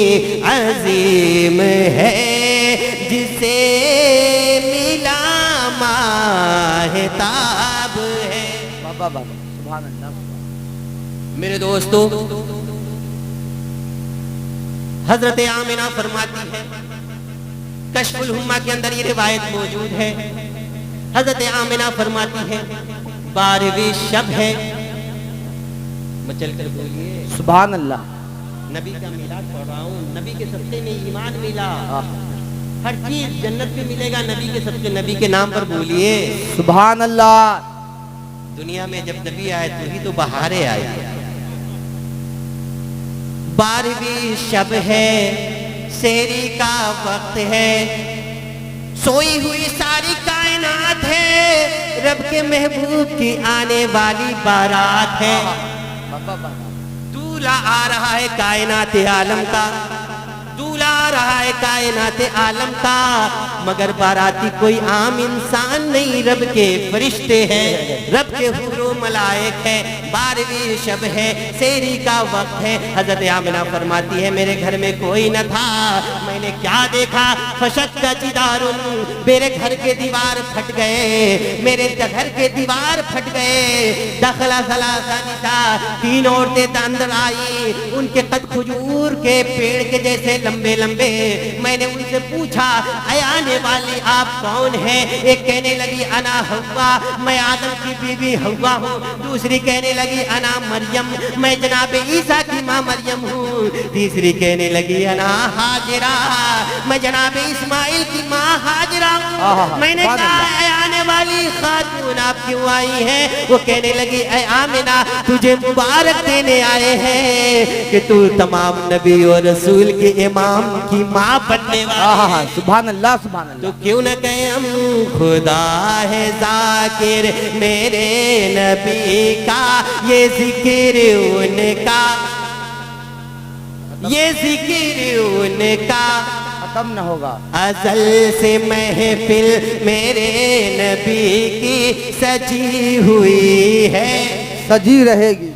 अजीम है, जिसे मिला माहताब है। सुभान अल्लाह। मेरे दोस्तों, हजरत आमिना फरमाती है, कश्फुल हुम्मा के अंदर ये रिवायत मौजूद है। हजरत आमिना फरमाती है, 12वीं शब है, मचल कर बोलिए सुभान अल्लाह। नबी का मिलाद पढ़ रहा हूँ, नबी के सदक़े में ईमान मिला, हर चीज जन्नत में मिलेगा नबी के सदक़े, नबी के नाम पर बोलिए सुभान अल्लाह। दुनिया में जब नबी आए तो ही तो बहारें आई। 12वीं शब है, सेरी का वक्त है, सोई हुई सारी कायनात है, रब के महबूब की आने वाली बारात है। दूल्हा आ रहा है कायनात आलम का, दूल्हा आ रहा है कायनात आलम का, मगर बाराती कोई आम इंसान नहीं, रब के फरिश्ते हैं, रब के हुरो मलाइक है। 12वीं शब है, सेरी का वक्त है। हजरत आमिना फरमाती है, मेरे घर में कोई न था, मैंने क्या देखा, फशक्का जिदारुन, मेरे घर के दीवार फट गए, मेरे घर के दीवार फट गए। दखला सलासा निसा, 3 औरतें अंदर आई, उनके कद खजूर के पेड़ के जैसे लंबे लंबे। मैंने उनसे पूछा, आने वाली आप कौन हैं? एक कहने लगी अना हव्वा, मैं आदम की बीवी हव्वा हूँ। दूसरी कहने लगी अना मरियम, मैं जनाबे ईसा की माँ मरियम हूँ। तीसरी कहने लगी अना हाजिरा, मैं जनाबे इस्माइल की माँ हाजिरा हूँ। मैंने कहा आने वाली खातून आप क्यों आई हैं? वो कहने लगी आमिना, तुझे मुबारक देने आए हैं कि तू तमाम नबी और रसूल के इमाम की माँ बनने वाली। सुभान अल्लाह सुभान अल्लाह। तो क्यों न कहें हम, खुदा है जाकिर मेरे नबी का, ये जिक्र उनका, ये जिक्र उनका खत्म न होगा। अज़ल से महफिल मेरे नबी की सजी हुई है, सजी रहेगी।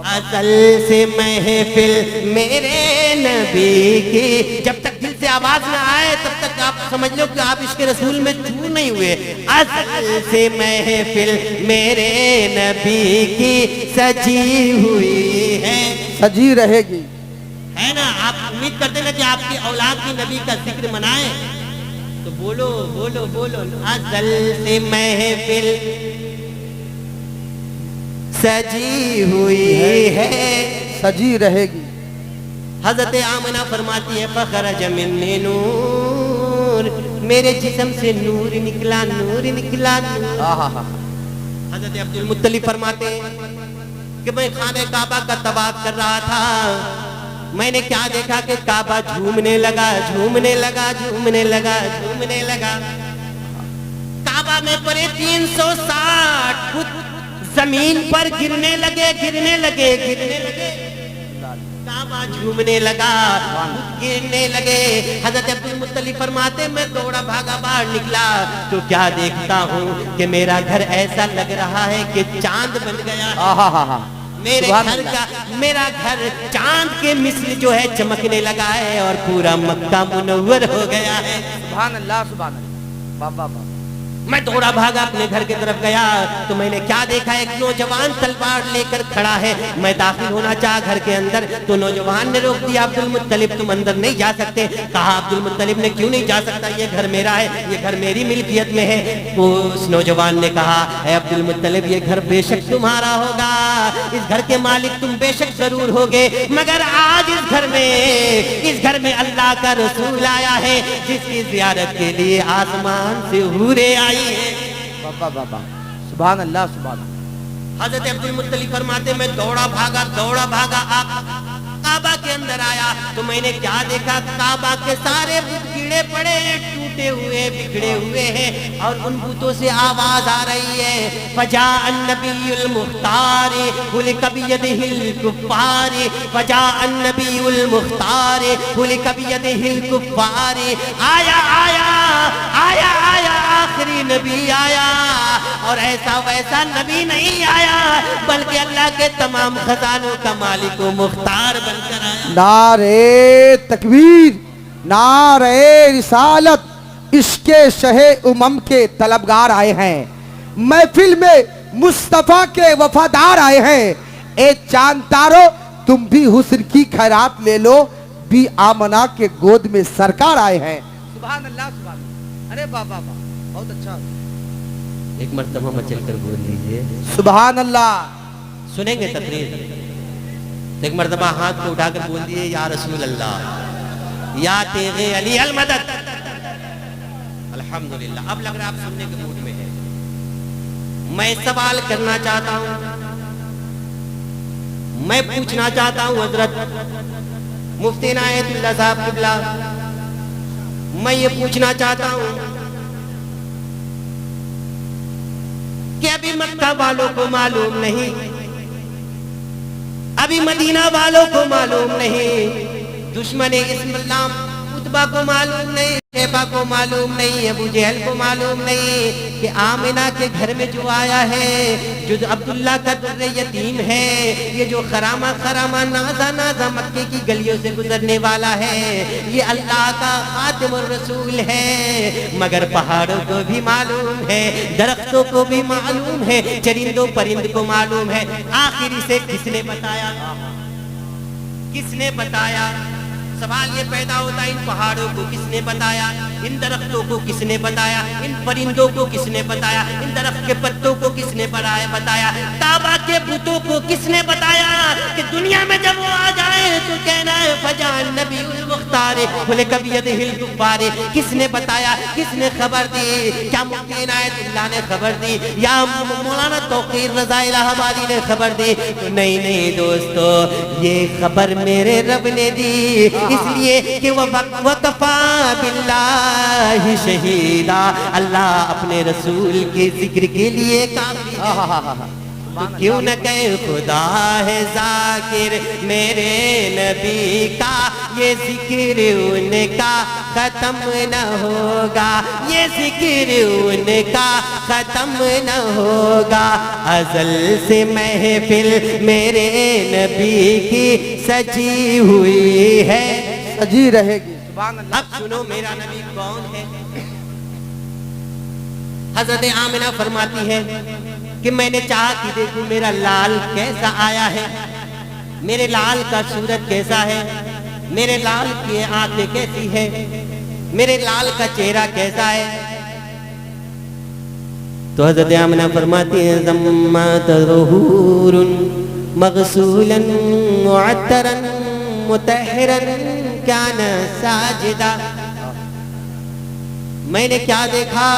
अज़ल से महफिल मेरे नबी की, जब तक दिल से आवाज ना आए तब तक आप समझ लो कि आप इसके रसूल में चूर नहीं हुए। अज़ल से महफिल मेरे नबी की सजी हुई है, सजी रहेगी, है ना। आप उम्मीद करते ना कि आपकी औलाद की नबी का जिक्र मनाए, तो बोलो बोलो बोलो, अज़ल से महफिल सजी हुई है, सजी रहेगी। हजरत आमिना फरमाती है, फखरज मिन्नी नूर, मेरे जिस्म से नूर निकला, नूर निकला, नूर। हजरत अब्दुल मुत्तलिब फरमाते हैं कि मैं खाने काबा का तवाफ कर रहा था, मैंने क्या देखा कि काबा झूमने लगा, झूमने लगा, झूमने लगा, झूमने लगा। काबा में पड़े 360 फुट जमीन पर गिरने लगे, गिरने लगे, गिरने लगे। काबा झूमने लगा, गिरने लगे। हजरत अब्दुल मुत्तलिब फरमाते, मैं दौड़ा भागा बाहर निकला तो क्या देखता हूँ कि मेरा घर ऐसा लग रहा है कि चांद बन गया। मेरा घर चांद के मिस्र जो है चमकने लगा है और पूरा मक्का मुनव्वर हो गया है। सुभान अल्लाह सुभान अल्लाह। वाह वाह। मैं दौड़ा भागा अपने घर की तरफ गया तो मैंने क्या देखा, एक नौजवान तलवार लेकर खड़ा है। मैं दाखिल होना चाहा घर के अंदर तो नौजवान ने रोक दिया, अब्दुल मुत्तलिब तुम अंदर नहीं जा सकते। कहा अब्दुल मुत्तलिब ने, क्यों नहीं जा सकता, ये घर मेरा है, ये घर मेरी मिल्कियत में है। तो उस नौजवान ने कहा, अब्दुल मुत्तलिब ये घर बेशक तुम्हारा होगा, इस घर के मालिक तुम बेशक जरूर होगे, मगर आज इस घर में अल्लाह का रसूल आया है जिसकी जियारत के लिए आसमान से हूरें आई है। बाबा बाबा सुभान अल्लाह सुभान। हजरत अब्दुल मुत्तलिब फरमाते, मैं दौड़ा भागा काबा के अंदर आया तो मैंने क्या देखा, काबा के सारे बुत गिरे पड़े हैं, टूटे हुए बिगड़े हुए हैं, और उन बुतों से आवाज आ रही है, फजा अन्नबीउल मुख्तार कुल कबियदिहिल कुफ्फार, फजा अन्नबीउल मुख्तार कुल कबियदिहिल कुफ्फार। आया आया आया आया आखिरी नबी आया, और ऐसा वैसा नबी नहीं आया बल्कि अल्लाह के तमाम खजानों का मालिक व मुख्तार बनकर आया। नारे तकबीर, नारे रिसालत, इसके शहे उमम के तलबगार आए हैं, महफिल में मुस्तफा के वफादार आए हैं। ए चांद तारो तुम भी हुस्न की खैरात ले लो, भी आमना के गोद में सरकार आए हैं। सुभान अल्लाह, सुभान अल्लाह। अरे बाबा बहुत अच्छा, एक मर्तबा मचल कर बोल लीजिए सुभान अल्लाह। सुनेंगे तकरीर, एक मर्तबा हाथ को उठाकर बोल दिए, या रसूल अल्लाह, या तेगे अली अल मदद। अल्हम्दुलिल्लाह, अब लग रहा है आप सुनने के मूड में है। मैं सवाल करना चाहता हूं, मैं पूछना चाहता हूं हजरत मुफ्ती इनायतुल्लाह साहब किबला, मैं ये पूछना चाहता हूं कि अभी मक्का वालों को मालूम नहीं, अभी मदीना वालों को मालूम नहीं, दुश्मन इस्लाम उतबा को मालूम नहीं, शैबा को मालूम नहीं, अबू जहल को मालूम नहीं कि आमिना के घर में जो आया है, जो अब्दुल्ला का दुर्रे यतीम है, ये जो खरामा खरामा नाजा नाजा मक्के की गलियों से गुजरने वाला है, ये अल्लाह का खातिमुर रसूल है। मगर पहाड़ों को भी मालूम है, दरख्तों को भी मालूम है, चरिंदों परिंद को मालूम है। आखिरी से किसने बताया, किसने बताया? सवाल ये पैदा होता है, इन पहाड़ों को किसने बताया, इन दरख्तों को किसने बताया, इन परिंदों को किसने बताया, इन दरख्त के पत्तों को किसने बताया, काबा के बुतों को किसने बताया कि दुनिया में जब वो आ जाए तो कहना है फजान नबीउल मुख्तार कुल कबियदिहिल कुफ्फार। किसने बताया, किसने खबर दी? क्या मुफ्ती इनायतुल्लाह ने खबर दी या मौलाना तौकीर रज़ा इलाहाबादी ने खबर दी? तो नहीं नहीं दोस्तों, ये खबर मेरे रब ने दी, इसलिए कि वकफा बिल्लाहि शहीदा, अल्लाह अपने रसूल के जिक्र के लिए काफी है। तो क्यों न कहे खुदा है जाकिर मेरे नबी का, ये जिक्र उनका खत्म न होगा, ये जिक्र उनका खत्म न होगा। अज़ल से महफिल मेरे नबी की सजी हुई है, सजी रहेगी। सुभान अल्लाह। अब सुनो मेरा नबी कौन है। हजरत आमिना फरमाती है कि मैंने चाहा कि देखूं मेरा लाल कैसा आया है, मेरे लाल का सूरत कैसा है, मेरे लाल की आंखें कैसी है, मेरे लाल का चेहरा कैसा है। तो हजरत आमिना फरमाती है ज़म्मा तज़हूरुन मग़सूलन मुअत्तरन मुतहहिरन कान साजिदा। मैंने क्या देखा,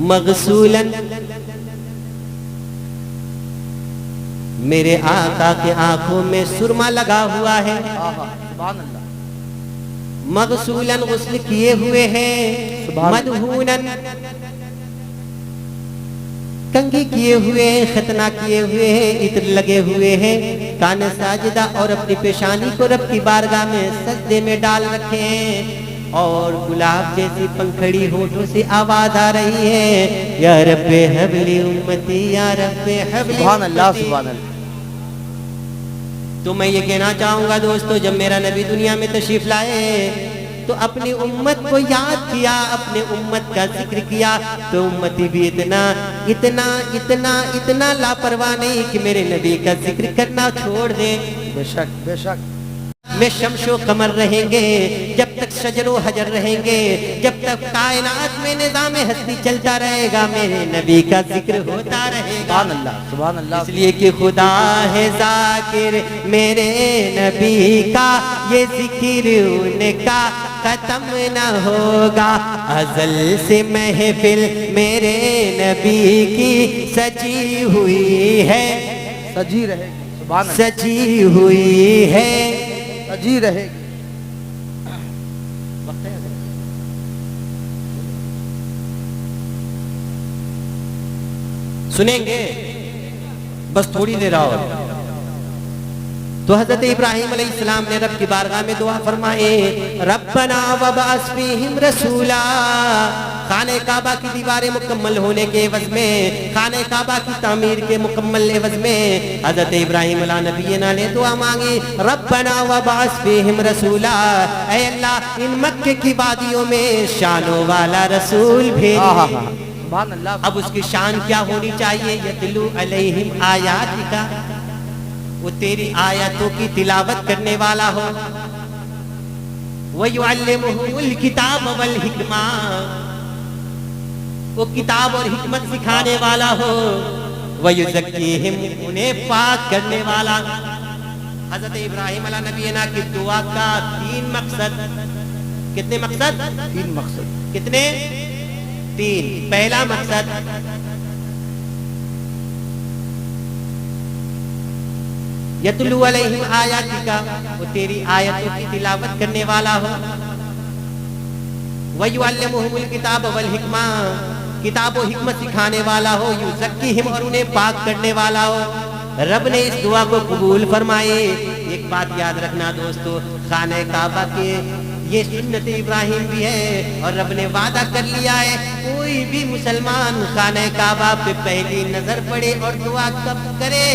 मग़सूलन, मेरे आका के आंखों में सुरमा लगा हुआ है, सुभान अल्लाह। मग़सूलन गुस्ल किए हुए हैं, मदहूनन कंघी किए हुए हैं, खतना किए हुए हैं, इत्र लगे हुए हैं, कान साजिदा, और अपनी पेशानी को रब की बारगाह में सजदे में डाल रखे हैं, और गुलाब जैसी पंखड़ी होठों से आवाज आ रही है, या रब्बे हबली उम्मती, या रब्बे हबली। सुभान अल्लाह, सुभान अल्लाह। तो मैं ये कहना चाहूंगा दोस्तों, जब मेरा नबी दुनिया में तशरीफ लाए तो अपनी उम्मत को याद किया, अपने उम्मत का जिक्र किया, तो उम्मती भी इतना इतना इतना इतना लापरवाह नहीं कि मेरे नबी का जिक्र करना छोड़ दे। बेशक बेशक, में शमशो कमर रहेंगे, जब तक शजरो हजर रहेंगे, जब तक कायनात में निज़ाम हस्ती चलता रहेगा, मेरे नबी का जिक्र होता रहेगा। सुभान अल्लाह, सुभान अल्लाह। इसलिए कि खुदा है जाकिर मेरे नबी का, ये जिक्र उनका खत्म न होगा। अज़ल से महफिल मेरे नबी की सजी हुई है, सजी रहेगी। सुभान अल्लाह। सजी हुई है। सजी रहेगी। सुनेंगे बस थोड़ी देर और। तो हजरत इब्राहिम अलैहिस्सलाम ने रब की बारगाह में दुआ फरमाए, रब्बना वबअस फीहिम रसूला। खाने काबा की दीवारें मुकम्मल होने के एवज में, खाने काबा की तामीर के मुकम्मल एवज में हजरत इब्राहिम अला नबीना ने दुआ मांगी, रब्बना वबअस फीहिम रसूला। ऐ अल्लाह, इन मक्के की वादियों में शानों वाला रसूल भेज। सुभान अल्लाह। अब उसकी शान क्या होनी चाहिए? यतलू अलैहिम आयातिका, वो तेरी आयतों की तिलावत करने वाला हो। वयुअल्लिमुहुल किताब वल हिकमा, वो किताब और हिकमत सिखाने वाला हो। वयुज़क्कीहिम, उन्हें पाक करने वाला। हजरत इब्राहिम अला नबीना की दुआ का 3 मकसद। कितने मकसद? 3 मकसद। कितने? 3। पहला मकसद, यतलू अलैहिम आयातिका, वो तेरी आयतों की तिलावत करने वाला हो। वयुअल्लिमुहुल किताब वल हिकमा, किताब और हिकमत सिखाने वाला हो। युज़क्कीहिम, और उन्हें पाक करने वाला हो। रब ने इस दुआ को कबूल फरमाए। एक बात याद रखना दोस्तों, खाने काबा के ये सुन्नत इब्राहिम भी है और रब ने वादा कर लिया है, कोई भी मुसलमान खाने काबा पे पहली नजर पड़े और दुआ कब करे,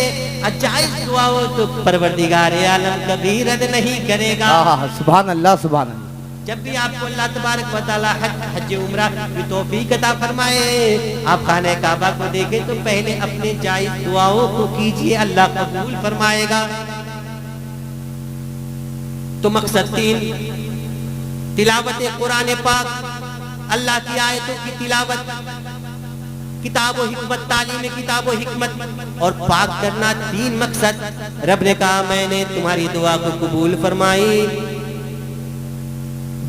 अजाइज दुआ हो तो परवरदिगार आलम कभी रद्द नहीं करेगा। सुभान अल्लाह, सुभान अल्लाह। जब भी आपको अल्लाह तबारक व तआला हज उम्रा की तौफीक अता फरमाए, आप खाने काबा को देखें तो पहले अपने जायज दुआओं को कीजिए, अल्लाह कबूल फरमाएगा। तो मकसद 3, तिलावत कुरान पाक, अल्लाह की आयतों की तिलावत, किताब व हिकमत, तालीम किताब व हिकमत और पाक करना। 3 मकसद। रब ने कहा, मैंने तुम्हारी दुआ को कबूल फरमाई,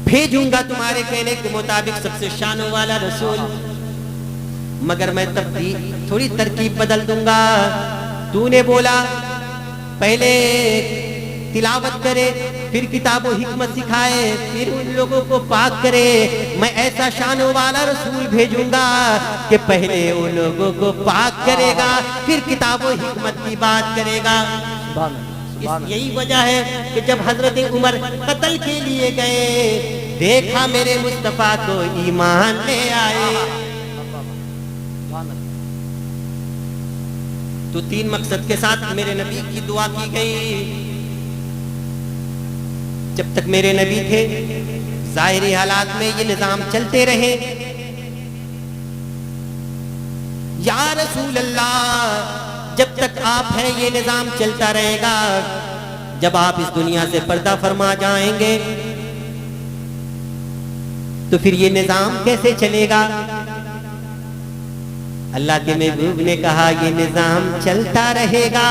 भेजूंगा तुम्हारे कहने के मुताबिक सबसे शानों वाला रसूल, मगर मैं तब भी थोड़ी तरकीब बदल दूंगा। तूने बोला पहले तिलावत करे, फिर किताब और हिकमत सिखाए, फिर उन लोगों को पाक करे। मैं ऐसा शानों वाला रसूल भेजूंगा कि पहले उन लोगों को पाक करेगा, फिर किताब और हिकमत की बात करेगा। यही वजह है कि जब हजरत उमर कत्ल के लिए गए, देखा मेरे मुस्तफा को ईमान ले आए। तो 3 मकसद के साथ मेरे नबी की दुआ की गई। जब तक मेरे नबी थे, जाहिरी हालात में ये निजाम चलते रहे। या रसूल अल्लाह, जब तक आप हैं ये निजाम चलता रहेगा। जब आप इस दुनिया से पर्दा फरमा जाएंगे तो फिर ये निजाम कैसे चलेगा? अल्लाह के महबूब ने कहा, ये निजाम चलता रहेगा।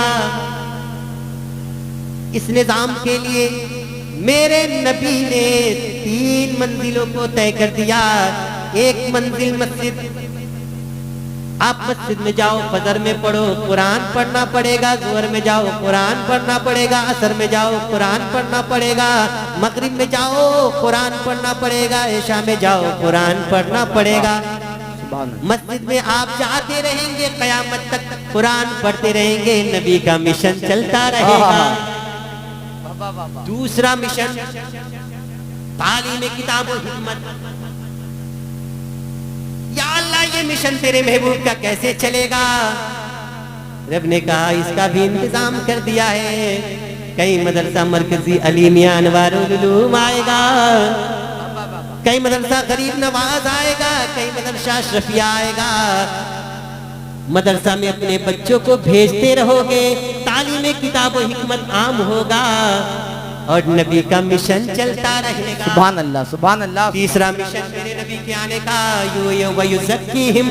इस निजाम के लिए मेरे नबी ने 3 मंजिलों को तय कर दिया। एक मंजिल मस्जिद, आप मस्जिद में जाओ, फजर में पढ़ो, कुरान पढ़ना पड़ेगा। ज़ोहर में जाओ, कुरान पढ़ना पड़ेगा। असर में जाओ, कुरान पढ़ना पड़ेगा। मगरिब में जाओ, कुरान पढ़ना पड़ेगा। इशा में जाओ, कुरान पढ़ना पड़ेगा। मस्जिद में आप जाते रहेंगे, क़यामत तक कुरान पढ़ते रहेंगे। नबी का मिशन चलता रहेगा। दूसरा मिशन, तालीम किताब और हिकमत। या अल्लाह, ये मिशन तेरे महबूब का कैसे चलेगा? रब ने कहा, इसका भी इंतजाम कर दिया है। कई मदरसा मरकजी अली मियां अनवारुल उलूम आएगा, कई मदरसा गरीब नवाज आएगा, कई मदरसा अशरफिया आएगा। मदरसा में अपने बच्चों को भेजते रहोगे, तालीम किताब और हिकमत आम होगा और नबी का मिशन चलता रहेगा। सुभान अल्लाह, सुभान अल्लाह। तीसरा मिशन मेरे नबी के आने का, युज़क्कीहिम,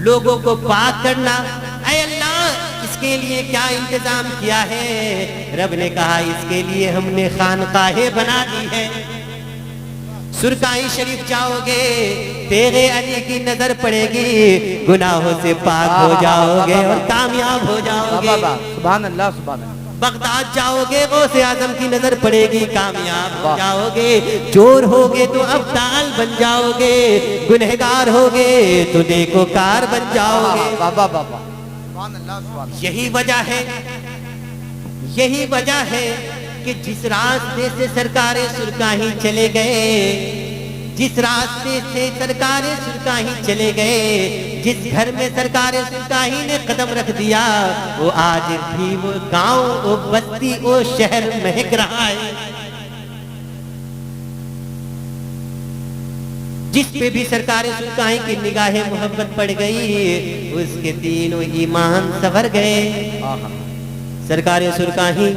लोगों को पाक करना। ऐ अल्लाह, इसके लिए क्या इंतजाम किया है? रब ने कहा, इसके लिए हमने खानकाहें बना दी है। सुरकाई शरीफ जाओगे, तेरे अली की नजर पड़ेगी, गुनाहों से पाक हो जाओगे और कामयाब हो जाओगे। सुभान अल्लाह, सुभान अल्लाह। बगदाद जाओगे, गौसे आजम की नजर पड़ेगी, कामयाब हो जाओगे। चोर होगे तो अब्दाल बन जाओगे, गुनहगार होगे तो नेकोकार बन जाओगे। बाबा बाबा, सुभान अल्लाह, सुभान अल्लाह। यही वजह है, यही वजह है कि जिस रास्ते से सरकारे सुरकाही चले गए, जिस रास्ते से सरकारे सुरकाही चले गए, जिस घर में सरकारे सुरकाही ने कदम रख दिया, वो आज भी वो गांव, वो बस्ती, वो शहर महक रहा है। जिस पे भी सरकारे सुरकाही की निगाहें मोहब्बत पड़ गई, उसके तीनों ईमान संवर गए। सरकारे सुरकाही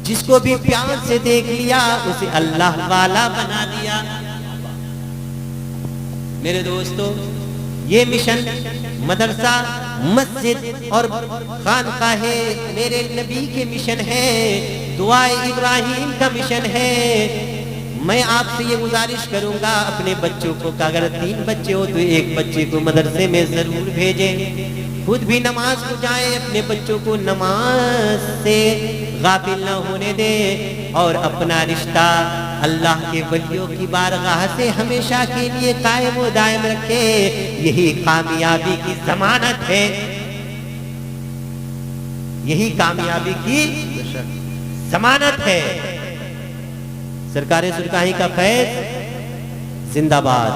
जिसको भी प्यार से देख लिया, उसे अल्लाह वाला बना दिया। मेरे दोस्तों, ये मिशन मदरसा, मस्जिद और खानकाहे मेरे नबी के मिशन है, दुआए इब्राहिम का मिशन है। मैं आपसे ये गुजारिश करूंगा अपने बच्चों को, अगर 3 बच्चे हो तो एक बच्चे को मदरसे में जरूर भेजें, खुद भी नमाज को जाए, अपने बच्चों को नमाज से गाफिल न होने दे, और अपना रिश्ता अल्लाह के वलियों की बारगाह से हमेशा के लिए कायम व दायम रखे। यही कामयाबी की जमानत है, यही कामयाबी की जमानत है। सरकारे सुरकाही का फैज जिंदाबाद,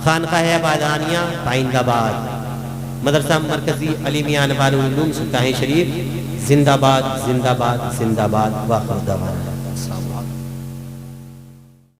खानकाह बादानिया पाइंदाबाद, मदरसा मरकजी अली मियां अनवारुल उलूम सुरकाही शरीफ जिंदाबाद जिंदाबाद जिंदाबाद। वाखिर दवाना।